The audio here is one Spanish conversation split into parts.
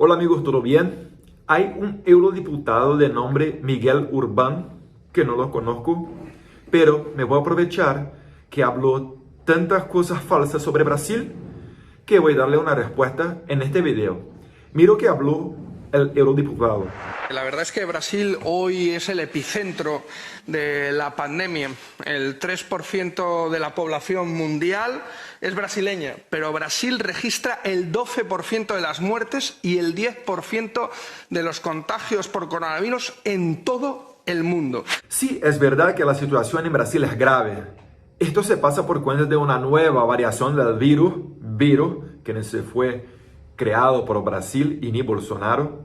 Hola amigos, ¿todo bien? Hay un eurodiputado de nombre Miguel Urbán, que no lo conozco, pero me voy a aprovechar que habló tantas cosas falsas sobre Brasil que voy a darle una respuesta en este video. Miro que habló el eurodiputado. La verdad es que Brasil hoy es el epicentro de la pandemia. El 3% de la población mundial es brasileña, pero Brasil registra el 12% de las muertes y el 10% de los contagios por coronavirus en todo el mundo. Sí, es verdad que la situación en Brasil es grave. Esto se pasa por cuenta de una nueva variación del virus que no se fue creado por Brasil y ni Bolsonaro.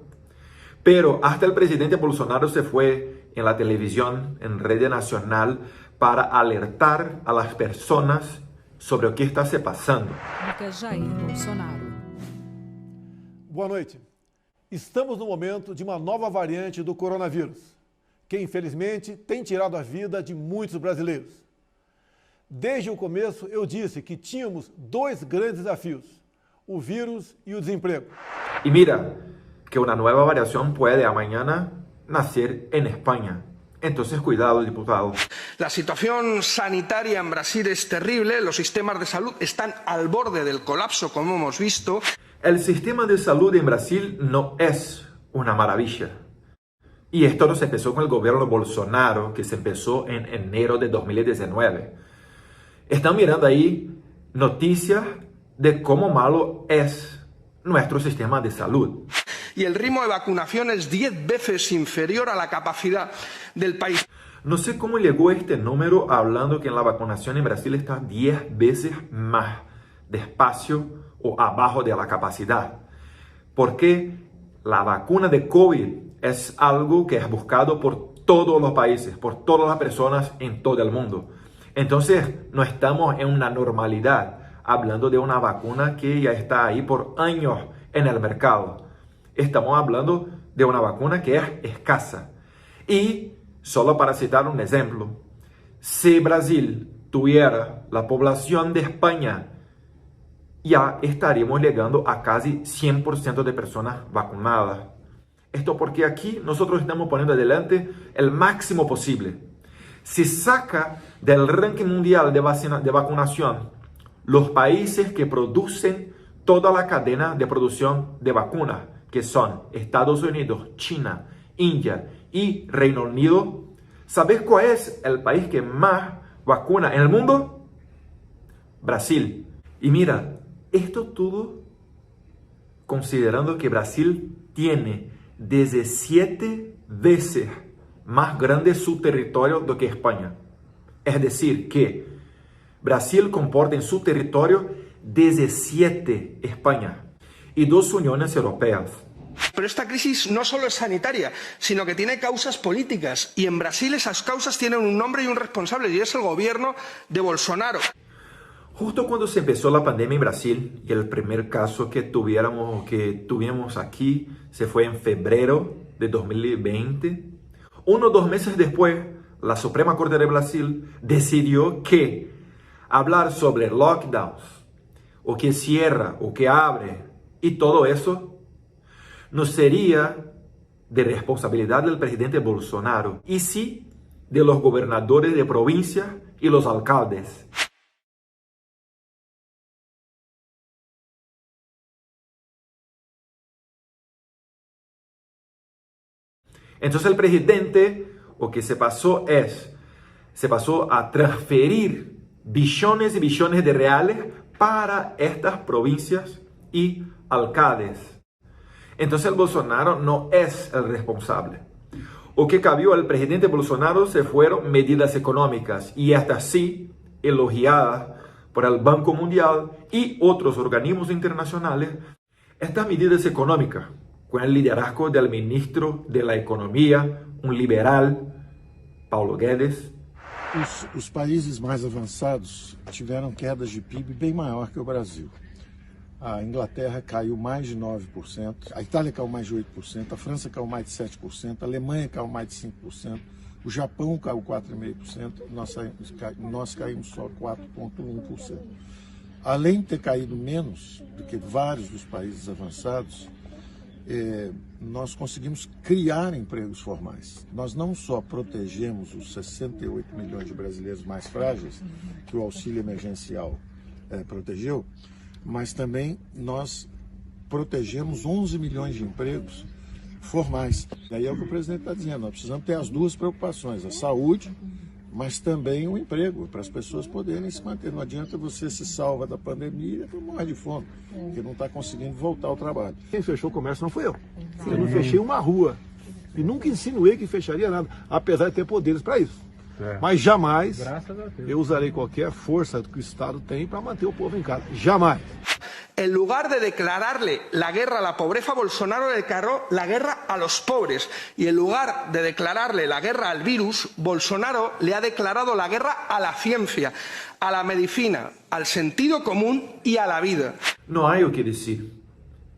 Pero hasta el presidente Bolsonaro se fue en la televisión, en rede nacional, para alertar a las personas sobre o que está se passando. Jair Bolsonaro. Boa noite. Estamos no momento de uma nova variante do coronavírus, que infelizmente tem tirado a vida de muitos brasileiros. Desde o começo eu disse que tínhamos dois grandes desafios, o vírus e o desemprego. Y mira, que una nueva variación puede mañana nacer en España. Entonces, cuidado, diputado. La situación sanitaria en Brasil es terrible, los sistemas de salud están al borde del colapso, como hemos visto. El sistema de salud en Brasil no es una maravilla. Y esto no se empezó con el gobierno Bolsonaro, que se empezó en enero de 2019. Están mirando ahí noticias de cómo malo es nuestro sistema de salud. Y el ritmo de vacunación es 10 veces inferior a la capacidad del país. No sé cómo llegó este número hablando que la vacunación en Brasil está 10 veces más despacio o abajo de la capacidad. Porque la vacuna de COVID es algo que es buscado por todos los países, por todas las personas en todo el mundo. Entonces, no estamos en una normalidad hablando de una vacuna que ya está ahí por años en el mercado. Estamos hablando de una vacuna que es escasa. Y, solo para citar un ejemplo, si Brasil tuviera la población de España, ya estaríamos llegando a casi 100% de personas vacunadas. Esto porque aquí nosotros estamos poniendo adelante el máximo posible. Si saca del ranking mundial de vacunación los países que producen toda la cadena de producción de vacunas, que son Estados Unidos, China, India y Reino Unido, ¿sabes cuál es el país que más vacuna en el mundo? Brasil. Y mira, esto todo considerando que Brasil tiene 17 veces más grande su territorio do que España. Es decir, que Brasil comporta en su territorio 17 España y 2 uniones europeas. Pero esta crisis no solo es sanitaria, sino que tiene causas políticas. Y en Brasil esas causas tienen un nombre y un responsable, y es el gobierno de Bolsonaro. Justo cuando se empezó la pandemia en Brasil, y el primer caso que tuvimos aquí se fue en febrero de 2020, 1 o 2 meses después, la Suprema Corte de Brasil decidió que hablar sobre lockdowns, o que cierra, o que abre, y todo eso, no sería de responsabilidad del presidente Bolsonaro, y sí de los gobernadores de provincia y los alcaldes. Entonces el presidente, lo que se pasó a transferir billones y billones de reales para estas provincias y alcaldes. Entonces el Bolsonaro no es el responsable. Lo que cambió al presidente Bolsonaro se fueron medidas económicas, y estas sí elogiadas por el Banco Mundial y otros organismos internacionales. Estas medidas económicas, con el liderazgo del ministro de la Economía, un liberal, Paulo Guedes. Os países mais avançados tiveram quedas de PIB bem maior que o Brasil. A Inglaterra caiu mais de 9%, a Itália caiu mais de 8%, a França caiu mais de 7%, a Alemanha caiu mais de 5%, o Japão caiu 4,5%, nós caímos só 4,1%. Além de ter caído menos do que vários dos países avançados, nós conseguimos criar empregos formais. Nós não só protegemos os 68 milhões de brasileiros mais frágeis, que o auxílio emergencial protegeu, mas também nós protegemos 11 milhões de empregos formais. E aí é o que o presidente está dizendo, nós precisamos ter as duas preocupações, a saúde, mas também o emprego, para as pessoas poderem se manter. Não adianta você se salva da pandemia e depois morre de fome, porque não está conseguindo voltar ao trabalho. Quem fechou o comércio não fui eu. Eu não fechei uma rua. E nunca insinuei que fecharia nada, apesar de ter poderes para isso. Mas jamais eu usarei qualquer força que o Estado tem para manter o povo em casa. Jamais. En lugar de declararle la guerra a la pobreza, Bolsonaro declaró la guerra a los pobres. Y en lugar de declararle la guerra al virus, Bolsonaro le ha declarado la guerra a la ciencia, a la medicina, al sentido común y a la vida. No hay o que decir.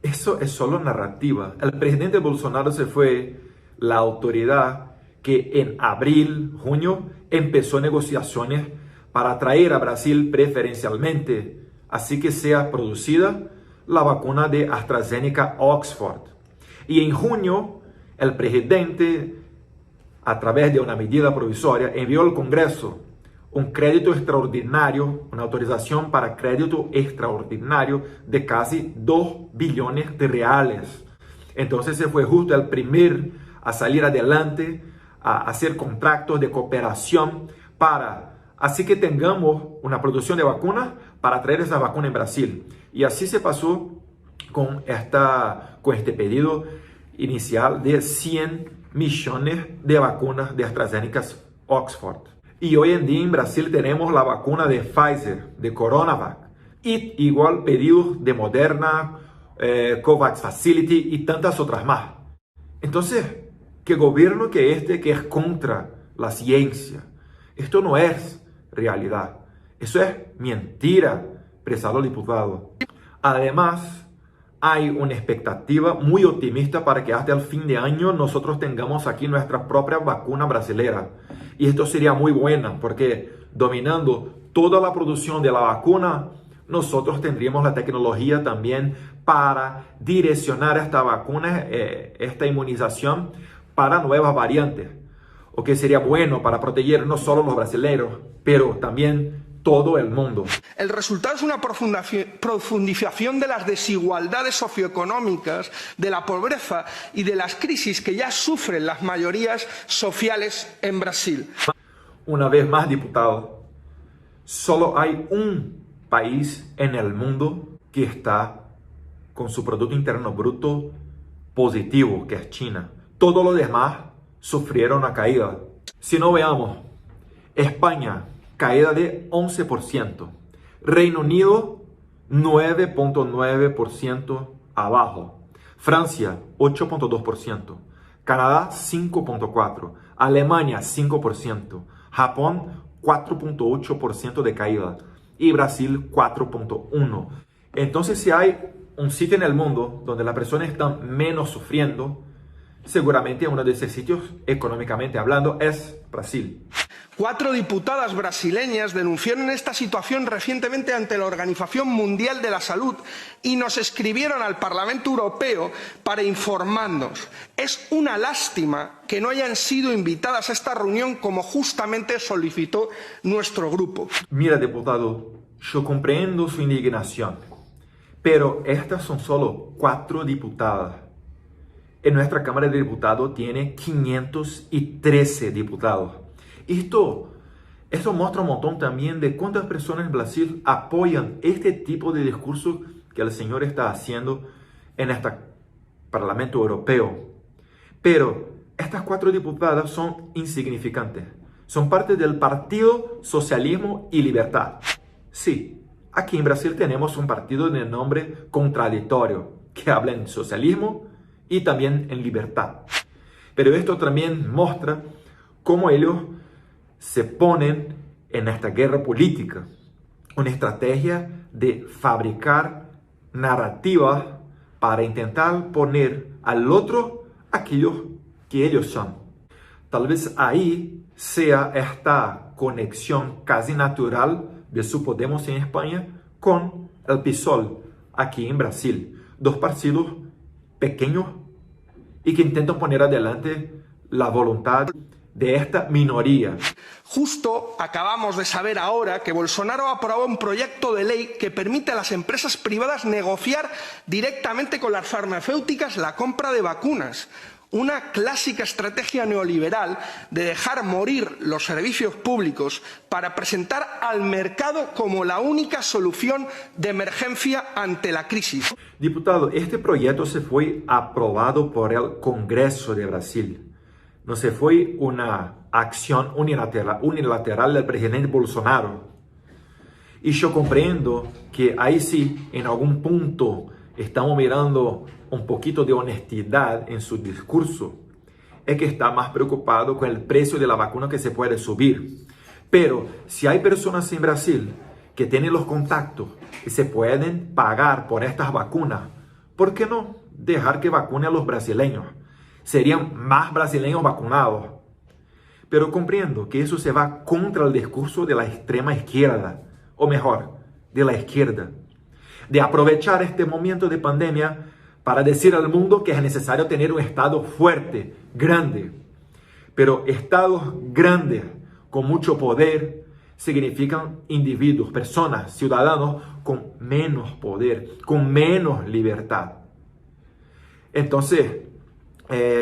Eso es solo narrativa. El presidente Bolsonaro se fue la autoridad que en abril, junio, empezó negociaciones para traer a Brasil preferencialmente, así que sea producida la vacuna de AstraZeneca Oxford. Y en junio, el presidente, a través de una medida provisoria, envió al Congreso un crédito extraordinario, una autorización para crédito extraordinario de casi 2 billones de reales. Entonces se fue justo el primer a salir adelante, a hacer contratos de cooperación para así que tengamos una producción de vacunas para traer esa vacuna en Brasil. Y así se pasó con este pedido inicial de 100 millones de vacunas de AstraZeneca Oxford. Y hoy en día en Brasil tenemos la vacuna de Pfizer, de CoronaVac, y igual pedidos de Moderna, COVAX Facility y tantas otras más. Entonces, ¿qué gobierno que es contra la ciencia? Esto no es realidad. Eso es mentira, prezado diputado. Además, hay una expectativa muy optimista para que hasta el fin de año nosotros tengamos aquí nuestra propia vacuna brasilera. Y esto sería muy bueno porque dominando toda la producción de la vacuna, nosotros tendríamos la tecnología también para direccionar esta vacuna, esta inmunización para nuevas variantes. O que sería bueno para proteger no solo los brasileños, pero también todo el mundo. El resultado es una profundización de las desigualdades socioeconómicas, de la pobreza y de las crisis que ya sufren las mayorías sociales en Brasil. Una vez más, diputado, solo hay un país en el mundo que está con su Producto Interno Bruto positivo, que es China. Todo lo demás sufrieron una caída. Si no veamos, España, caída de 11%. Reino Unido, 9.9% abajo. Francia, 8.2%. Canadá, 5.4%. Alemania, 5%. Japón, 4.8% de caída. Y Brasil, 4.1%. Entonces, si hay un sitio en el mundo donde las personas están menos sufriendo, seguramente uno de esos sitios, económicamente hablando, es Brasil. 4 diputadas brasileñas denunciaron esta situación recientemente ante la Organización Mundial de la Salud y nos escribieron al Parlamento Europeo para informarnos. Es una lástima que no hayan sido invitadas a esta reunión como justamente solicitó nuestro grupo. Mira, diputado, yo comprendo su indignación, pero estas son solo 4 diputadas. En nuestra Cámara de Diputados tiene 513 diputados. Esto muestra un montón también de cuántas personas en Brasil apoyan este tipo de discurso que el señor está haciendo en este Parlamento Europeo. Pero estas 4 diputadas son insignificantes. Son parte del Partido Socialismo y Libertad. Sí, aquí en Brasil tenemos un partido de nombre contradictorio que habla en socialismo y también en libertad. Pero esto también muestra cómo ellos se ponen en esta guerra política, una estrategia de fabricar narrativas para intentar poner al otro aquello que ellos son. Tal vez ahí sea esta conexión casi natural de su Podemos en España con el PSOL aquí en Brasil. 2 partidos pequeños y que intentan poner adelante la voluntad de esta minoría. Justo acabamos de saber ahora que Bolsonaro aprobó un proyecto de ley que permite a las empresas privadas negociar directamente con las farmacéuticas la compra de vacunas. Una clásica estrategia neoliberal de dejar morir los servicios públicos para presentar al mercado como la única solución de emergencia ante la crisis. Diputado, este proyecto se fue aprobado por el Congreso de Brasil. No se fue una acción unilateral del presidente Bolsonaro. Y yo comprendo que ahí sí, en algún punto, estamos mirando un poquito de honestidad en su discurso. Es que está más preocupado con el precio de la vacuna que se puede subir. Pero si hay personas en Brasil que tienen los contactos y se pueden pagar por estas vacunas, ¿por qué no dejar que vacunen a los brasileños? Serían más brasileños vacunados. Pero comprendo que eso se va contra el discurso de la extrema izquierda, o mejor, de la izquierda, de aprovechar este momento de pandemia para decir al mundo que es necesario tener un Estado fuerte, grande. Pero estados grandes, con mucho poder, significan individuos, personas, ciudadanos con menos poder, con menos libertad. Entonces,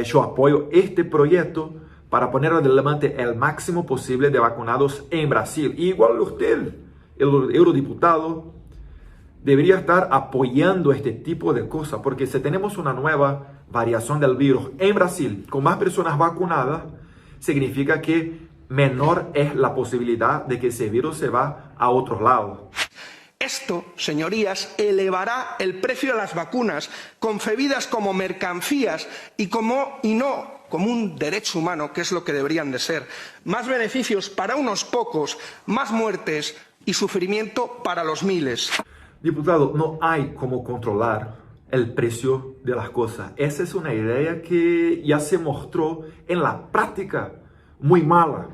yo apoyo este proyecto para poner adelante el máximo posible de vacunados en Brasil. Y igual usted, el eurodiputado, debería estar apoyando este tipo de cosas, porque si tenemos una nueva variación del virus en Brasil con más personas vacunadas, significa que menor es la posibilidad de que ese virus se va a otros lados. Esto, señorías, elevará el precio de las vacunas, concebidas como mercancías y no como un derecho humano, que es lo que deberían de ser. Más beneficios para unos pocos, más muertes y sufrimiento para los miles. Diputado, no hay cómo controlar el precio de las cosas. Esa es una idea que ya se mostró en la práctica muy mala.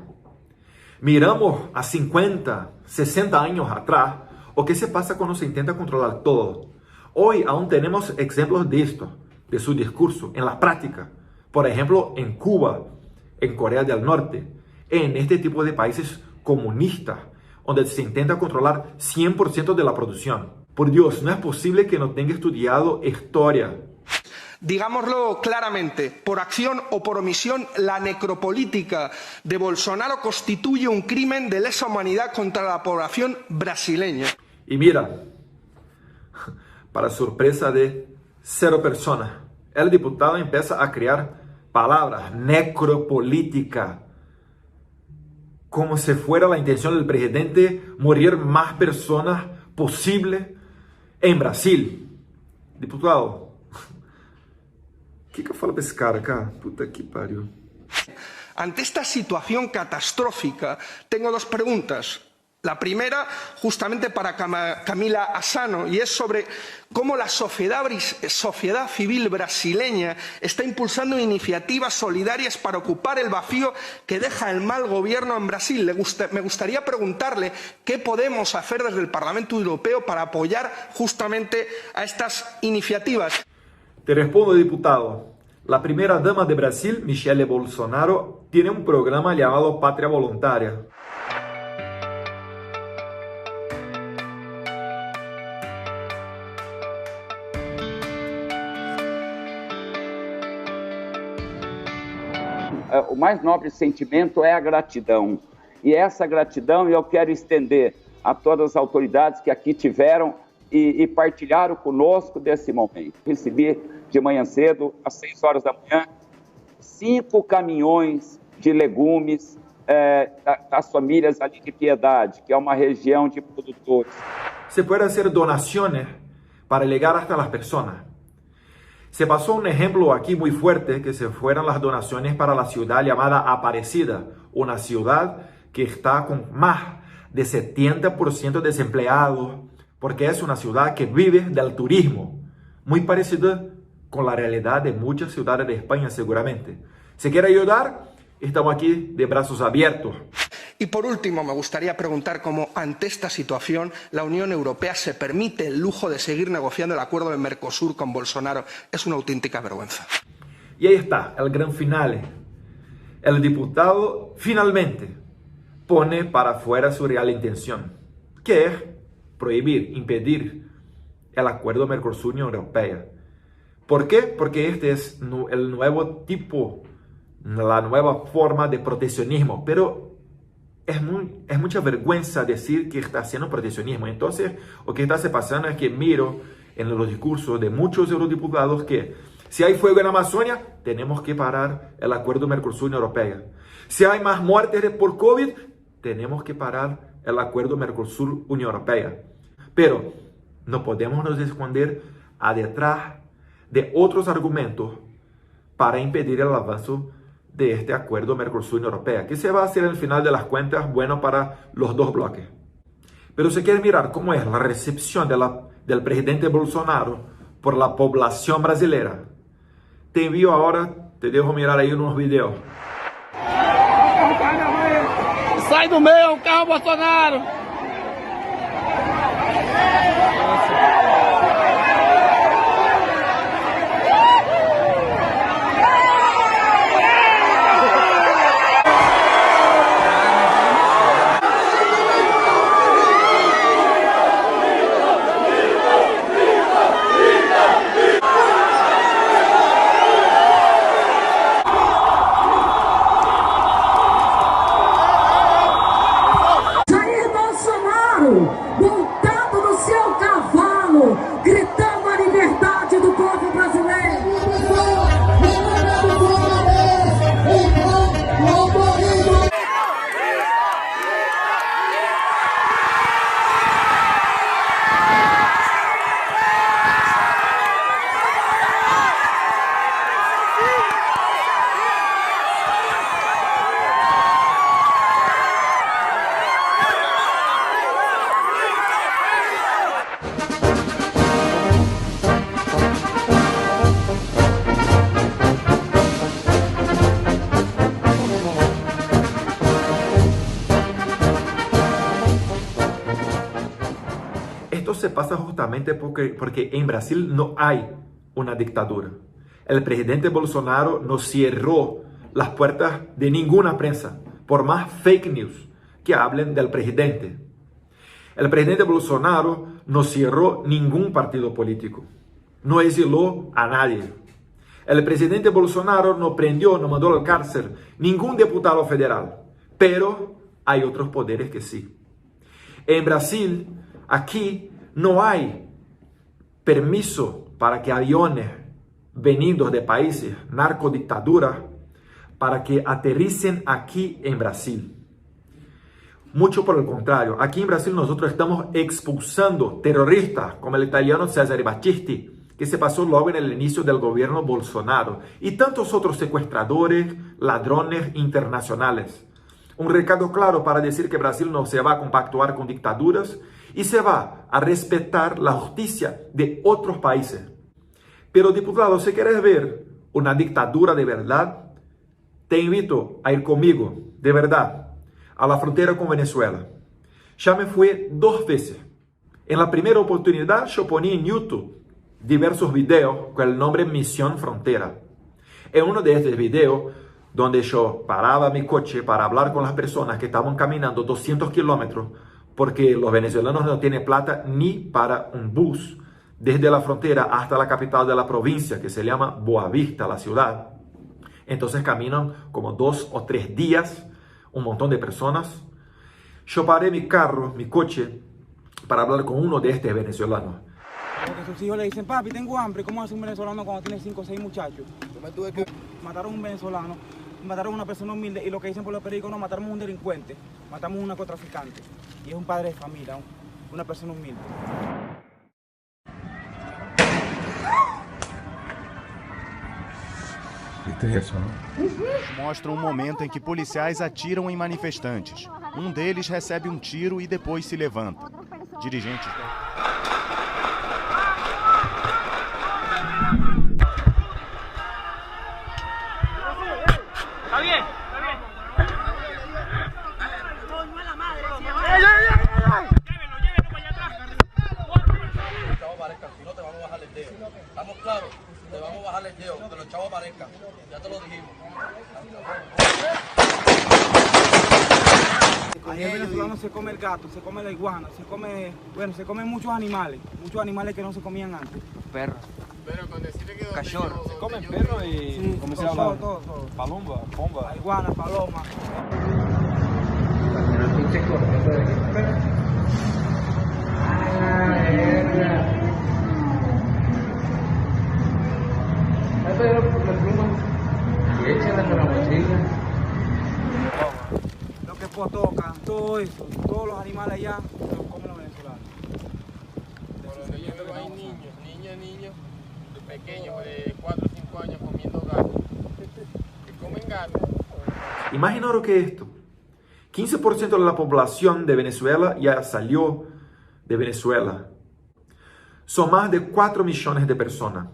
Miramos a 50, 60 años atrás, o qué se pasa cuando se intenta controlar todo. Hoy aún tenemos ejemplos de esto, de su discurso, en la práctica. Por ejemplo, en Cuba, en Corea del Norte, en este tipo de países comunistas, donde se intenta controlar 100% de la producción. Por Dios, no es posible que no tenga estudiado historia. Digámoslo claramente, por acción o por omisión, la necropolítica de Bolsonaro constituye un crimen de lesa humanidad contra la población brasileña. Y mira, para sorpresa de 0 personas, el diputado empieza a crear palabras, necropolítica, como si fuera la intención del presidente morir más personas posible en Brasil. Diputado, ¿qué que fala para esse cara, cara? Puta que pariu. Ante esta situación catastrófica, tengo 2 preguntas. La primera, justamente para Camila Asano, y es sobre cómo la sociedad civil brasileña está impulsando iniciativas solidarias para ocupar el vacío que deja el mal gobierno en Brasil. Me gustaría preguntarle qué podemos hacer desde el Parlamento Europeo para apoyar justamente a estas iniciativas. Te respondo, diputado. La primera dama de Brasil, Michelle Bolsonaro, tiene un programa llamado Patria Voluntaria. O mais nobre sentimento é a gratidão. E essa gratidão eu quero estender a todas as autoridades que aqui tiveram e partilharam conosco desse momento. Recebi de manhã cedo, às 6 horas da manhã, 5 caminhões de legumes das famílias ali de Piedade, que é uma região de produtores. Se puede hacer donaciones para llegar hasta las personas. Se pasó un ejemplo aquí muy fuerte, que se fueron las donaciones para la ciudad llamada Aparecida, una ciudad que está con más de 70% desempleados, porque es una ciudad que vive del turismo, muy parecida con la realidad de muchas ciudades de España seguramente. Si quiere ayudar, estamos aquí de brazos abiertos. Y por último, me gustaría preguntar cómo, ante esta situación, la Unión Europea se permite el lujo de seguir negociando el acuerdo de Mercosur con Bolsonaro. Es una auténtica vergüenza. Y ahí está, el gran final. El diputado finalmente pone para fuera su real intención, que es prohibir, impedir el acuerdo Mercosur-Unión Europea. ¿Por qué? Porque este es el nuevo tipo, la nueva forma de proteccionismo, pero es mucha vergüenza decir que está haciendo proteccionismo. Entonces, lo que está pasando es que miro en los discursos de muchos eurodiputados que si hay fuego en Amazonia, tenemos que parar el acuerdo Mercosur-Unión Europea. Si hay más muertes por COVID, tenemos que parar el acuerdo Mercosur-Unión Europea. Pero no podemos nos esconder detrás de otros argumentos para impedir el avance de este acuerdo Mercosur-Unión Europea, que se va a hacer al final de las cuentas bueno para los dos bloques. Pero si quieres mirar cómo es la recepción del presidente Bolsonaro por la población brasileña, te envío ahora, te dejo mirar ahí unos videos. Sai do meu carro, Bolsonaro! Montado no seu cavalo, gritando a liberdade do povo brasileiro. Esto se pasa justamente porque en Brasil no hay una dictadura. El presidente Bolsonaro no cerró las puertas de ninguna prensa, por más fake news que hablen del presidente. El presidente Bolsonaro no cerró ningún partido político, no exiló a nadie. El presidente Bolsonaro no prendió, no mandó a la cárcel ningún diputado federal, pero hay otros poderes que sí. En Brasil, aquí no hay permiso para que aviones venidos de países narcodictaduras para que aterricen aquí en Brasil. Mucho por el contrario, aquí en Brasil nosotros estamos expulsando terroristas como el italiano Cesare Battisti, que se pasó luego en el inicio del gobierno Bolsonaro, y tantos otros secuestradores, ladrones internacionales. Un recado claro para decir que Brasil no se va a compactuar con dictaduras y se va a respetar la justicia de otros países. Pero, diputado, si quieres ver una dictadura de verdad, te invito a ir conmigo, de verdad, a la frontera con Venezuela. Ya me fui 2 veces. En la primera oportunidad yo ponía en YouTube diversos videos con el nombre Misión Frontera. En uno de estos videos, donde yo paraba mi coche para hablar con las personas que estaban caminando 200 kilómetros, porque los venezolanos no tienen plata ni para un bus desde la frontera hasta la capital de la provincia, que se llama Boavista, la ciudad. Entonces caminan como 2 o 3 días, un montón de personas. Yo paré mi carro, mi coche, para hablar con uno de estos venezolanos. Porque sus hijos le dicen, papi, tengo hambre. ¿Cómo hace un venezolano cuando tiene 5 o 6 muchachos? Yo me tuve que... Mataron a un venezolano, mataron a una persona humilde, y lo que dicen por los periódicos, no, matamos a un delincuente, matamos a un narcotraficante. Y es un padre de familia, una persona humilde. ¿Viste eso, no? Mostra momento em que policiais atiram em manifestantes. Deles recebe tiro e depois se levanta. Dirigentes... chavo aparezca. Ya te lo dijimos. Ahí el venezolano se come el gato, se come la iguana, se come muchos animales que no se comían antes. Perros. Pero con decirle que cachorro. Se comen perros y sí, ¿cómo se llama? Todo. Palomba, pomba. Iguana, paloma. Lo que potoca, todo eso, todos los animales allá los comen los venezolanos. Por donde yo veo hay niños pequeños de 4 o 5 años comiendo gato. Que comen gato. Imaginaron que esto, 15% de la población de Venezuela ya salió de Venezuela. Son más de 4 millones de personas.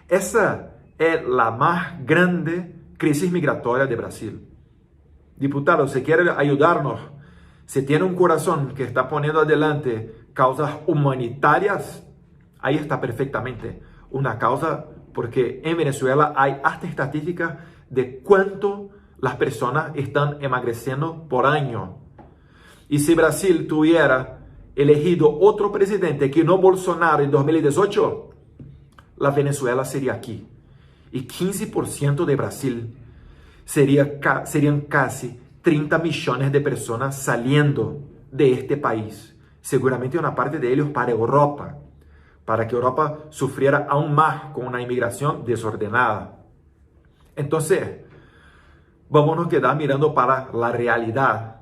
Esa es la más grande crisis migratoria de Brasil. Diputado, si quiere ayudarnos, si tiene un corazón que está poniendo adelante causas humanitarias, ahí está perfectamente. Una causa, porque en Venezuela hay hasta estadísticas de cuánto las personas están emagreciendo por año. Y si Brasil tuviera elegido otro presidente que no Bolsonaro en 2018, la Venezuela sería aquí. Y 15% de Brasil serían casi 30 millones de personas saliendo de este país. Seguramente una parte de ellos para Europa, para que Europa sufriera aún más con una inmigración desordenada. Entonces, vamos a quedar mirando para la realidad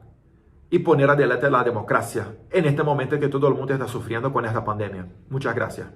y poner adelante la democracia en este momento que todo el mundo está sufriendo con esta pandemia. Muchas gracias.